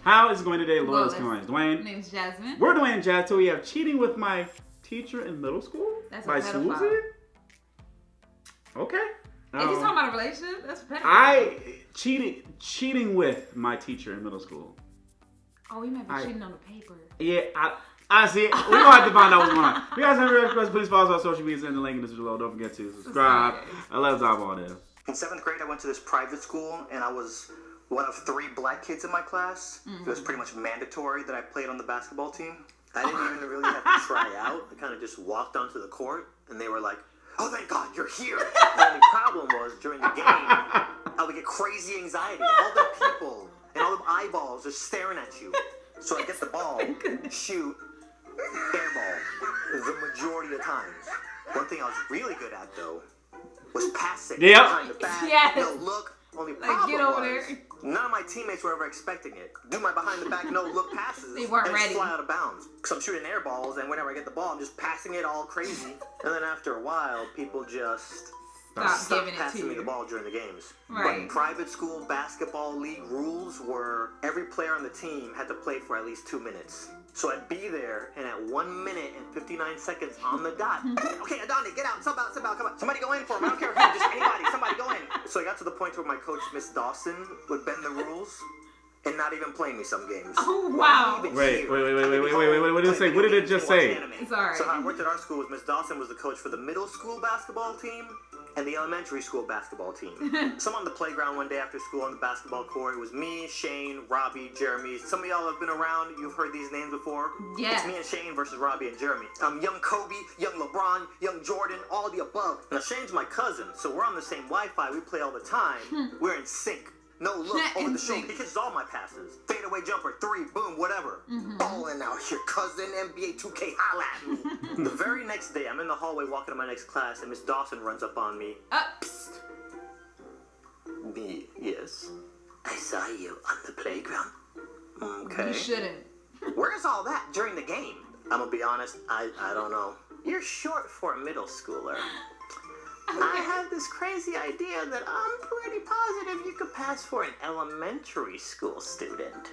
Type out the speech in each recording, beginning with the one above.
How is it going today, Lord? Well, My Dwayne. My name's Jasmine. We're Dwayne and Jazz. So we have Cheating with My Teacher in Middle School That's by a pedophile. sWooZie. Okay. If you're talking about a relationship, that's a pedophile. Cheating with my teacher in middle school. Oh, you might be cheating on the paper. Yeah, I see. We're going to have to find out what's going on. If you guys have any requests, please follow us on social media and the link in the description below. Don't forget to subscribe. And let's dive on in. In 7th grade, I went to this private school, and I was one of 3 black kids in my class. It was pretty much mandatory that I played on the basketball team. I didn't even really have to try out. I kind of just walked onto the court, and they were like, "Oh, thank God, you're here." The only problem was, during the game, I would get crazy anxiety. All the people and all the eyeballs just staring at you. So I get the ball, shoot, air ball, the majority of times. One thing I was really good at, though, was passing. Yep. Behind the back, Yes. no look. Only Like, problem get over was, there. none of my teammates were ever expecting it. Do my behind the back, no look passes. They weren't and just ready. fly out of bounds. Because I'm shooting air balls, and whenever I get the ball, I'm just passing it all crazy. And then after a while, people just Stop giving it to passing me you. the ball during the games. Right. But private school basketball league rules were every player on the team had to play for at least 2 minutes. So I'd be there, and at 1 minute and 59 seconds on the dot, okay, Adonai, get out, sub out, come on. Somebody go in for him. I don't care who, just anybody, somebody go in. So I got to the point where my coach, Miss Dawson, would bend the rules and not even play me some games. Oh, wow. Wait. What did it say? What did it just say? Sorry. So how it worked at our school was Miss Dawson was the coach for the middle school basketball team and the elementary school basketball team. So I'm on the playground one day after school on the basketball court. It was me, Shane, Robbie, Jeremy. Some of y'all have been around. You've heard these names before. Yeah. It's me and Shane versus Robbie and Jeremy. Young Kobe, young LeBron, young Jordan, all the above. Now Shane's my cousin, so we're on the same Wi-Fi. We play all the time. We're in sync. No look over the shoulder. He catches all my passes. Fadeaway jumper, 3, boom, whatever. Balling out here, cousin, NBA 2K, holla at me. The very next day, I'm in the hallway walking to my next class, and Miss Dawson runs up on me. Psst. Me, yes. I saw you on the playground. Okay. You shouldn't. Where's all that during the game? I'm gonna be honest, I don't know. You're short for a middle schooler. I have this crazy idea that I'm pretty positive you could pass for an elementary school student.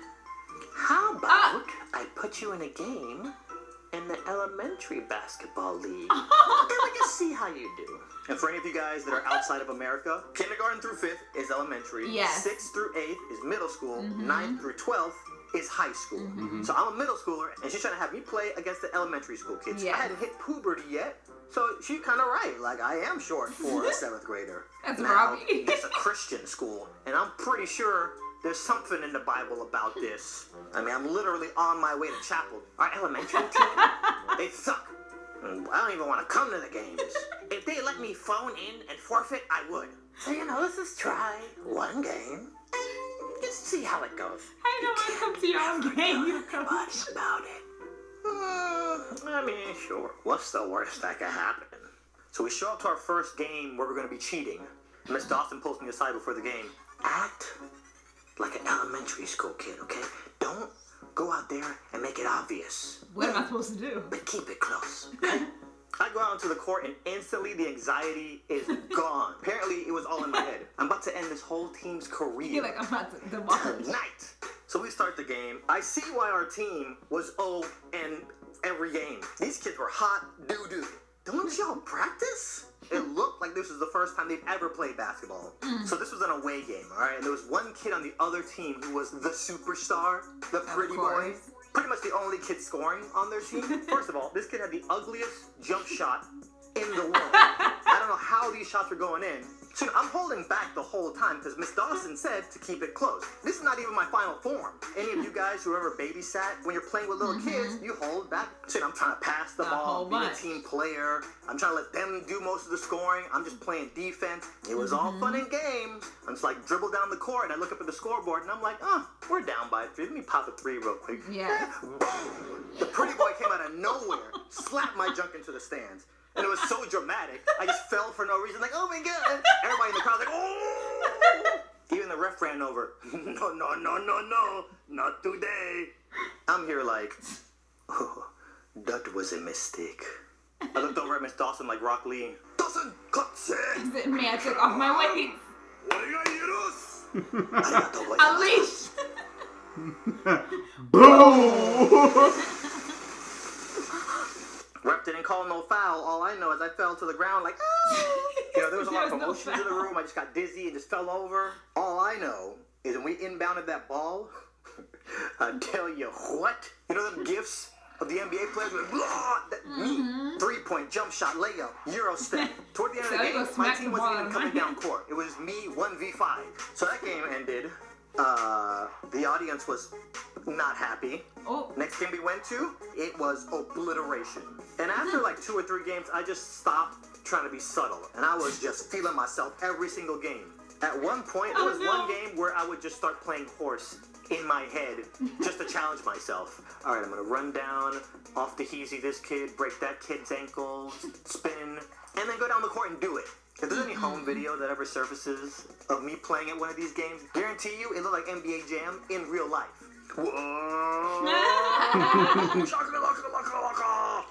How about I put you in a game in the elementary basketball league? And we can see how you do. And for any of you guys that are outside of America, kindergarten through 5th is elementary. Yes. 6th through 8th is middle school. 9th through 12th is high school. So I'm a middle schooler, and she's trying to have me play against the elementary school kids. Yeah. I hadn't hit puberty yet. So she's kind of right. Like, I am short for a 7th grader. That's now, Robbie. it's a Christian school, and I'm pretty sure there's something in the Bible about this. I mean, I'm literally on my way to chapel. Our elementary team, they suck. I don't even want to come to the games. If they let me phone in and forfeit, I would. So, let's just try one game and just see how it goes. How you don't want to come to your own game? You come. Much about it. I mean, sure. What's the worst that could happen? So we show up to our first game where we're going to be cheating. Miss Dawson pulls me aside before the game. Act like an elementary school kid, okay? Don't go out there and make it obvious. What am I supposed to do? But keep it close, okay? I go out into the court and instantly the anxiety is gone. Apparently it was all in my head. I'm about to end this whole team's career. You're like, I'm about to demolish. Tonight. So we start the game. I see why our team was 0 in every game. These kids were hot doo-doo. Don't y'all practice? It looked like this was the first time they've ever played basketball. So this was an away game, all right? And there was one kid on the other team who was the superstar, the pretty boy. Pretty much the only kid scoring on their team. First of all, this kid had the ugliest jump shot in the world. I don't know how these shots were going in. So I'm holding back the whole time because Miss Dawson said to keep it close. This is not even my final form. Any of you guys who ever babysat, when you're playing with little kids, you hold back. So I'm trying to pass the ball, be a team player. I'm trying to let them do most of the scoring. I'm just playing defense. It was all fun and games. I'm just like dribble down the court and I look up at the scoreboard and I'm like, we're down by 3. Let me pop a 3 real quick. Yeah. Boom! The pretty boy came out of nowhere, slapped my junk into the stands. And it was so dramatic. I just fell for no reason, like, oh my God. Everybody in the crowd was like, oh. Even the ref ran over. No, not today. I'm here like, oh, that was a mistake. I looked over at Miss Dawson like Rock Lee. Dawson, cut it. Me, I took off my weight. Unleash. Boo! Rep didn't call no foul. All I know is I fell to the ground like, oh! You know, there was a lot of There's no emotions in the room. I just got dizzy and just fell over. All I know is when we inbounded that ball, I tell you what. You know them gifs of the NBA players with me, 3-point jump shot layup, Euro step. Toward the end of the So you game, go my smack team the wasn't ball even out of coming my down court. It was me 1v5. So that game ended. The audience was not happy. Oh. Next game we went to, it was obliteration. And after like 2 or 3 games, I just stopped trying to be subtle. And I was just feeling myself every single game. At one point, there was one game where I would just start playing horse in my head just to challenge myself. All right, I'm going to run down off the heezy this kid, break that kid's ankle, spin, and then go down the court and do it. If there's any home video that ever surfaces of me playing at one of these games, guarantee you it looked like NBA Jam in real life. Whoa!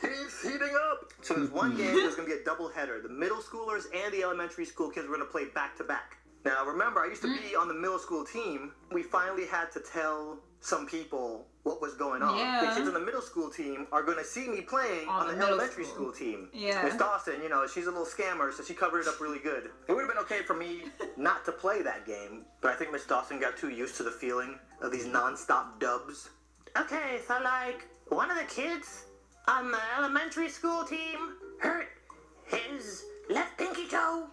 He's heating up. So there's one game there's going to be a doubleheader. The middle schoolers and the elementary school kids were going to play back to back. Now remember, I used to be on the middle school team. We finally had to tell some people what was going on. Yeah. The kids on the middle school team are going to see me playing on the elementary school team. Yeah. Miss Dawson, you know, she's a little scammer, so she covered it up really good. It would have been okay for me not to play that game, but I think Miss Dawson got too used to the feeling of these non-stop dubs. Okay, so like, one of the kids on the elementary school team hurt his left pinky toe,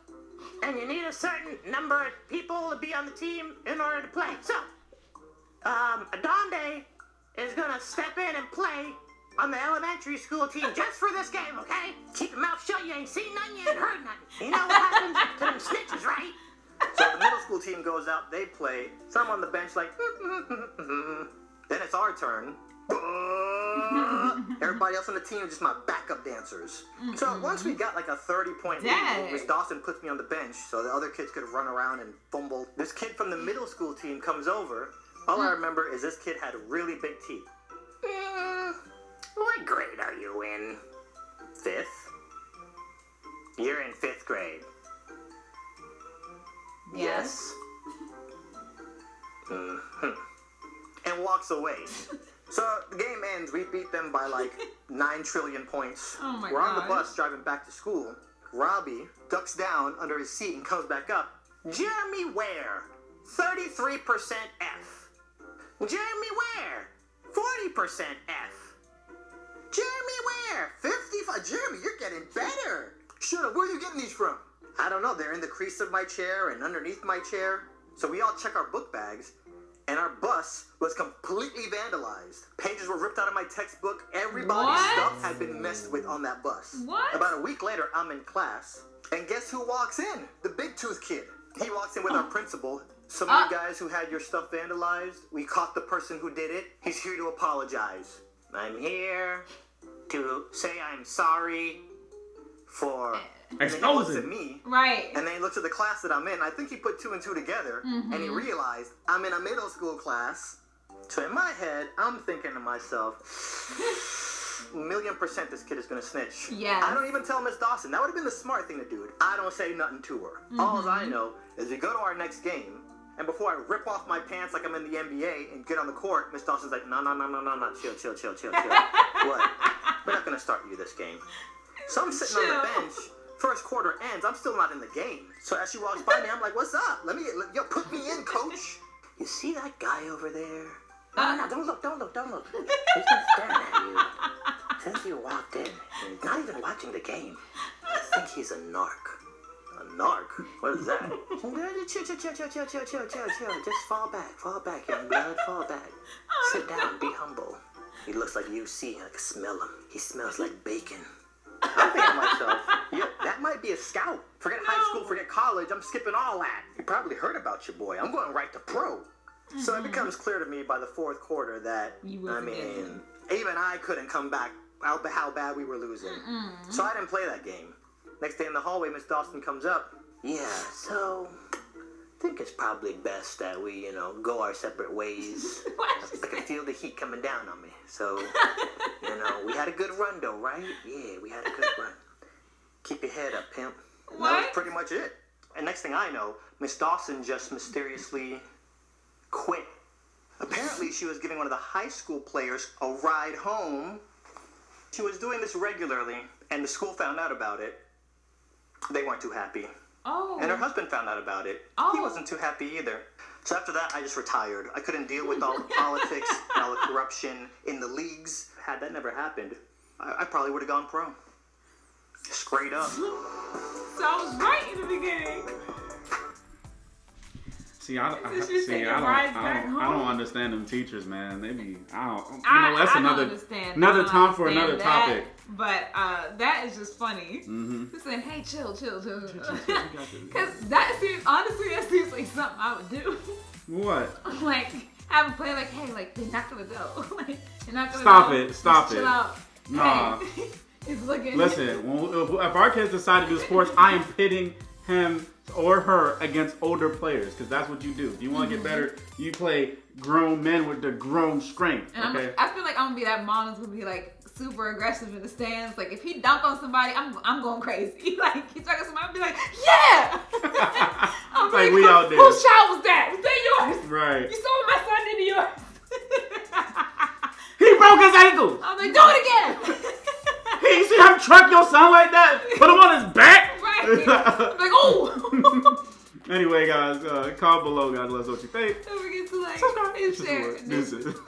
and you need a certain number of people to be on the team in order to play. So, Adonde is gonna step in and play on the elementary school team just for this game, okay? Keep your mouth shut, you ain't seen nothing, you ain't heard nothing. You know what happens to them snitches, right? So the middle school team goes out, they play. So I'm on the bench like, then it's our turn. Everybody else on the team is just my backup dancers. So once we got like a 30-point lead, Miss Dawson puts me on the bench so the other kids could run around and fumble. This kid from the middle school team comes over. All I remember is this kid had really big teeth. What grade are you in? 5th? You're in 5th grade. Yes. And walks away. So the game ends. We beat them by like 9 trillion points. Oh my We're on the gosh. bus driving back to school. Robbie ducks down under his seat and comes back up. Jeremy Ware, 33% F. Jeremy Ware, 40% F. Jeremy Ware, 55. Jeremy, you're getting better. Shut up. Where are you getting these from? I don't know. They're in the crease of my chair and underneath my chair. So we all check our book bags. And our bus was completely vandalized. Pages were ripped out of my textbook. Everybody's stuff had been messed with on that bus. What? About a week later, I'm in class. And guess who walks in? The big tooth kid. He walks in with our principal. Some of you guys who had your stuff vandalized, we caught the person who did it. He's here to apologize. I'm here to say I'm sorry for... And then he looks at me, Right. and then he looks at the class that I'm in. I think he put 2 and 2 together, and he realized I'm in a middle school class. So in my head, I'm thinking to myself, 1,000,000% this kid is going to snitch. Yes. I don't even tell Miss Dawson. That would have been the smart thing to do. I don't say nothing to her. All I know is we go to our next game, and before I rip off my pants like I'm in the NBA and get on the court, Miss Dawson's like, no, chill. What? We're not going to start you this game. So I'm sitting on the bench. First quarter ends, I'm still not in the game. So as she walks by me, I'm like, what's up? Yo, put me in, coach. You see that guy over there? No, don't look. He's been staring at you since you walked in. He's not even watching the game. I think he's a narc. A narc? What is that? Chill. Just fall back, young blood, fall back. Sit down, be humble. He looks like UC, I can smell him. He smells like bacon. I'm thinking to myself, that might be a scout. Forget high school, forget college. I'm skipping all that. You probably heard about your boy. I'm going right to pro. So it becomes clear to me by the 4th quarter that, even I couldn't come back how bad we were losing. So I didn't play that game. Next day in the hallway, Miss Dawson comes up. Yeah, so I think it's probably best that we, go our separate ways. I can feel the heat coming down on me. So, we had a good run though, right? Yeah, we had a good run. Keep your head up, pimp. And that was pretty much it. And next thing I know, Miss Dawson just mysteriously quit Apparently, she was giving one of the high school players a ride home. She was doing this regularly, and the school found out about it. They weren't too happy. Oh. And her husband found out about it. Oh. He wasn't too happy either. So after that, I just retired. I couldn't deal with all the politics and all the corruption in the leagues. Had that never happened, I probably would have gone pro. Straight up. So I was right in the beginning. See, I don't understand them teachers, man. They be, that's another time for another topic. But that is just funny. Just saying, hey, chill. Because that seems like something I would do. What? Like, have a play like, hey, like, they're not gonna go. Like, you're not gonna Stop go. it. Stop Chill it. out. Nah. Hey, it's looking. Listen, if our kids decide to do sports, I am pitting him or her against older players, because that's what you do. If you want to get better, you play grown men with the grown strength. Okay. I feel like I'm gonna be that mom that's gonna be like super aggressive in the stands. Like if he dunk on somebody, I'm going crazy. Like he's talking to somebody, I'll be like, yeah. I'm like we out there. Whose child was that? Was that yours? Right. You saw what my son did to yours. He broke his ankle. I'm like, do it again. Hey, you see him truck your son like that? Put him on his back? Right. I'm like, oh. Anyway, guys, comment below, guys. Let us know what you think. Don't forget to like Subscribe. and share. Deuces.